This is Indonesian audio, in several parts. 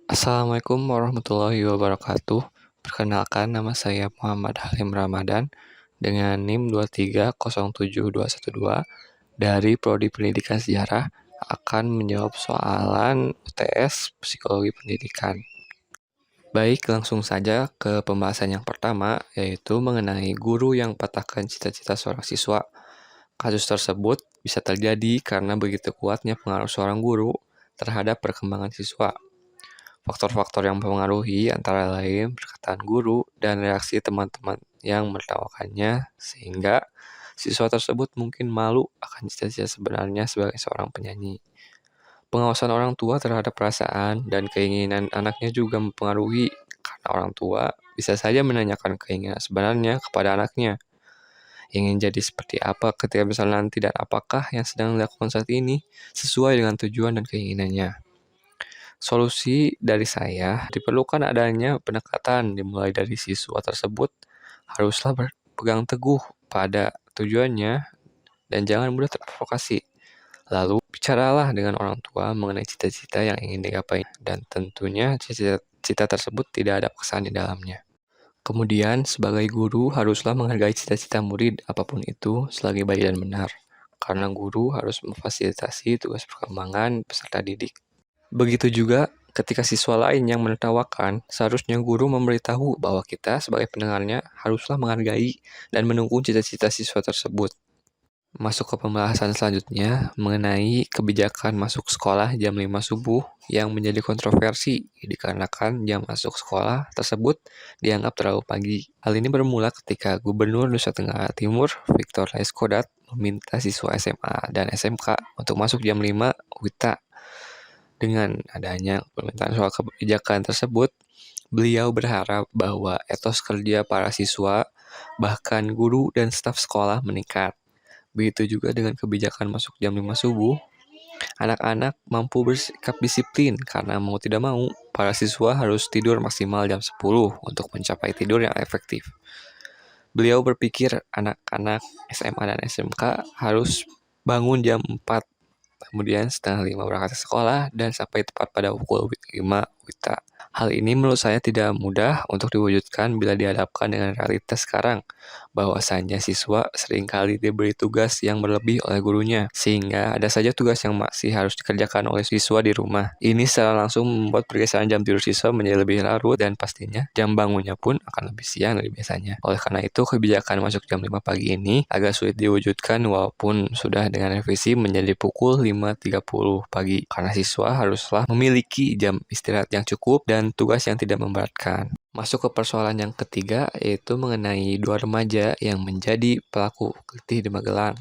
Assalamualaikum warahmatullahi wabarakatuh. Perkenalkan, nama saya Muhammad Halim Ramadan dengan NIM 2307212 dari Prodi Pendidikan Sejarah akan menjawab soalan UTS Psikologi Pendidikan. Baik, langsung saja ke pembahasan yang pertama, yaitu mengenai guru yang patahkan cita-cita seorang siswa. Kasus tersebut bisa terjadi karena begitu kuatnya pengaruh seorang guru terhadap perkembangan siswa. Faktor-faktor yang mempengaruhi antara lain perkataan guru dan reaksi teman-teman yang menertawakannya, sehingga siswa tersebut mungkin malu akan cita-cita sebenarnya sebagai seorang penyanyi. Pengawasan orang tua terhadap perasaan dan keinginan anaknya juga mempengaruhi, karena orang tua bisa saja menanyakan keinginan sebenarnya kepada anaknya. Ingin jadi seperti apa ketika misalnya nanti, dan apakah yang sedang dilakukan saat ini sesuai dengan tujuan dan keinginannya. Solusi dari saya, diperlukan adanya pendekatan dimulai dari siswa tersebut haruslah berpegang teguh pada tujuannya dan jangan mudah terprovokasi. Lalu, bicaralah dengan orang tua mengenai cita-cita yang ingin digapai dan tentunya cita-cita tersebut tidak ada paksaan di dalamnya. Kemudian, sebagai guru haruslah menghargai cita-cita murid apapun itu selagi baik dan benar, karena guru harus memfasilitasi tugas perkembangan peserta didik. Begitu juga ketika siswa lain yang menertawakan, seharusnya guru memberitahu bahwa kita sebagai pendengarnya haruslah menghargai dan mendukung cita-cita siswa tersebut. Masuk ke pembahasan selanjutnya mengenai kebijakan masuk sekolah jam 5 subuh yang menjadi kontroversi dikarenakan jam masuk sekolah tersebut dianggap terlalu pagi. Hal ini bermula ketika Gubernur Nusa Tenggara Timur, Victor Laiskodat, meminta siswa SMA dan SMK untuk masuk jam 5 WITA. Dengan adanya permintaan soal kebijakan tersebut, beliau berharap bahwa etos kerja para siswa, bahkan guru dan staf sekolah meningkat. Begitu juga dengan kebijakan masuk jam 5 subuh, anak-anak mampu bersikap disiplin karena mau tidak mau, para siswa harus tidur maksimal jam 10 untuk mencapai tidur yang efektif. Beliau berpikir anak-anak SMA dan SMK harus bangun jam 4, kemudian setengah 5 berangkat ke sekolah, dan sampai tepat pada pukul 5 WITA. Hal ini menurut saya tidak mudah untuk diwujudkan bila dihadapkan dengan realitas sekarang, bahwasannya siswa seringkali diberi tugas yang berlebih oleh gurunya, sehingga ada saja tugas yang masih harus dikerjakan oleh siswa di rumah. Ini secara langsung membuat pergeseran jam tidur siswa menjadi lebih larut, dan pastinya jam bangunnya pun akan lebih siang dari biasanya. Oleh karena itu, kebijakan masuk jam 5 pagi ini agak sulit diwujudkan walaupun sudah dengan revisi menjadi pukul 5.30 pagi, karena siswa haruslah memiliki jam istirahat yang cukup dan tugas yang tidak memberatkan. Masuk ke persoalan yang ketiga, yaitu mengenai dua remaja yang menjadi pelaku kelitih di Magelang.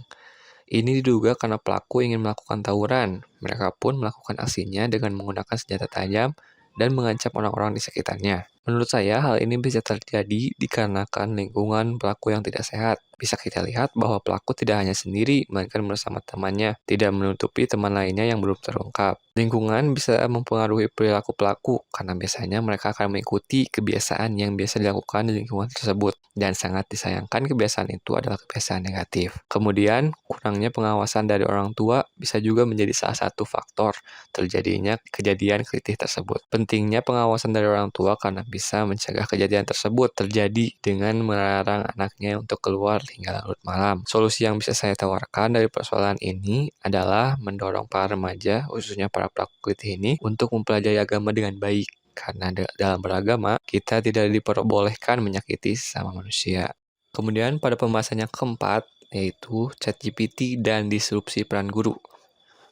Ini diduga karena pelaku ingin melakukan tawuran. Mereka pun melakukan aksinya dengan menggunakan senjata tajam dan mengancam orang-orang di sekitarnya. Menurut saya, hal ini bisa terjadi dikarenakan lingkungan pelaku yang tidak sehat. Bisa kita lihat bahwa pelaku tidak hanya sendiri, melainkan bersama temannya, tidak menutupi teman lainnya yang belum terungkap. Lingkungan bisa mempengaruhi perilaku pelaku, karena biasanya mereka akan mengikuti kebiasaan yang biasa dilakukan di lingkungan tersebut, dan sangat disayangkan kebiasaan itu adalah kebiasaan negatif. Kemudian, kurangnya pengawasan dari orang tua bisa juga menjadi salah satu faktor terjadinya kejadian kelitih tersebut. Pentingnya pengawasan dari orang tua karena bisa mencegah kejadian tersebut terjadi dengan melarang anaknya untuk keluar hingga larut malam. Solusi yang bisa saya tawarkan dari persoalan ini adalah mendorong para remaja, khususnya para pelaku kelitih ini, untuk mempelajari agama dengan baik. Karena dalam beragama, kita tidak diperbolehkan menyakiti sesama manusia. Kemudian pada pembahasan yang keempat, yaitu ChatGPT dan disrupsi peran guru.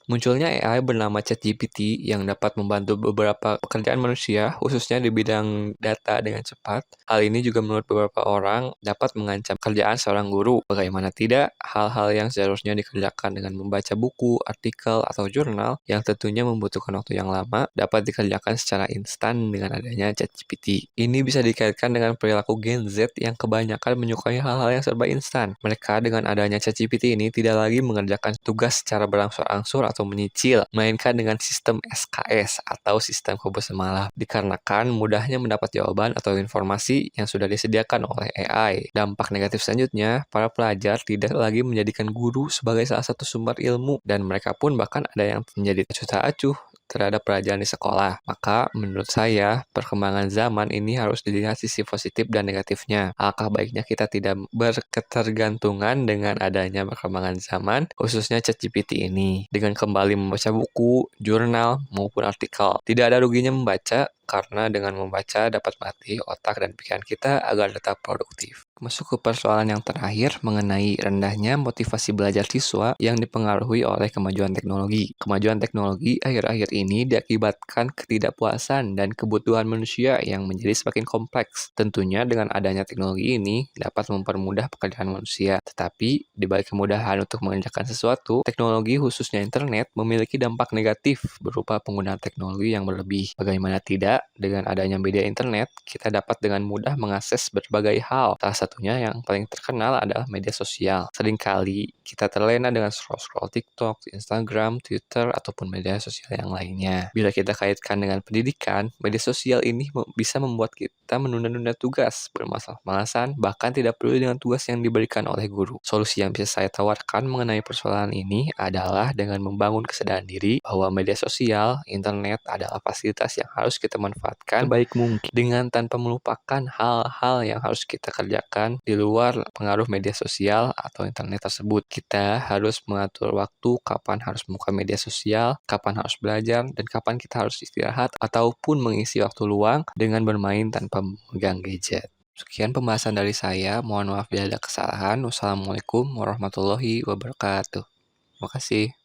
Munculnya AI bernama ChatGPT yang dapat membantu beberapa pekerjaan manusia, khususnya di bidang data dengan cepat. Hal ini juga menurut beberapa orang dapat mengancam kerjaan seorang guru. Bagaimana tidak, hal-hal yang seharusnya dikerjakan dengan membaca buku, artikel, atau jurnal yang tentunya membutuhkan waktu yang lama dapat dikerjakan secara instan dengan adanya ChatGPT. Ini bisa dikaitkan dengan perilaku Gen Z yang kebanyakan menyukai hal-hal yang serba instan. Mereka dengan adanya ChatGPT ini tidak lagi mengerjakan tugas secara berangsur-angsur atau menyicil, melainkan dengan sistem SKS atau sistem kobot semalam, dikarenakan mudahnya mendapat jawaban atau informasi yang sudah disediakan oleh AI. Dampak negatif selanjutnya, para pelajar tidak lagi menjadikan guru sebagai salah satu sumber ilmu, dan mereka pun bahkan ada yang menjadi acuh tak acuh terhadap pelajaran di sekolah. Maka menurut saya, perkembangan zaman ini harus dilihat sisi positif dan negatifnya. Alangkah baiknya kita tidak berketergantungan dengan adanya perkembangan zaman, khususnya ChatGPT ini, dengan kembali membaca buku, jurnal, maupun artikel. Tidak ada ruginya membaca, karena dengan membaca dapat melatih otak dan pikiran kita agar tetap produktif. Masuk ke persoalan yang terakhir mengenai rendahnya motivasi belajar siswa yang dipengaruhi oleh kemajuan teknologi. Kemajuan teknologi akhir-akhir ini diakibatkan ketidakpuasan dan kebutuhan manusia yang menjadi semakin kompleks. Tentunya dengan adanya teknologi ini dapat mempermudah pekerjaan manusia. Tetapi di balik kemudahan untuk mengerjakan sesuatu, teknologi khususnya internet memiliki dampak negatif berupa penggunaan teknologi yang berlebih. Bagaimana tidak, dengan adanya media internet, kita dapat dengan mudah mengakses berbagai hal. Salah satunya yang paling terkenal adalah media sosial. Seringkali kita terlena dengan scroll-scroll TikTok, Instagram, Twitter, ataupun media sosial yang lainnya. Bila kita kaitkan dengan pendidikan, media sosial ini bisa membuat kita menunda-nunda tugas, bermalas-malasan, bahkan tidak peduli dengan tugas yang diberikan oleh guru. Solusi yang bisa saya tawarkan mengenai persoalan ini adalah dengan membangun kesadaran diri bahwa media sosial, internet adalah fasilitas yang harus kita manfaatkan sebaik mungkin dengan tanpa melupakan hal-hal yang harus kita kerjakan di luar pengaruh media sosial atau internet tersebut. Kita harus mengatur waktu kapan harus membuka media sosial, kapan harus belajar, dan kapan kita harus istirahat ataupun mengisi waktu luang dengan bermain tanpa memegang gadget. Sekian pembahasan dari saya. Mohon maaf bila ada kesalahan. Wassalamualaikum warahmatullahi wabarakatuh. Terima kasih.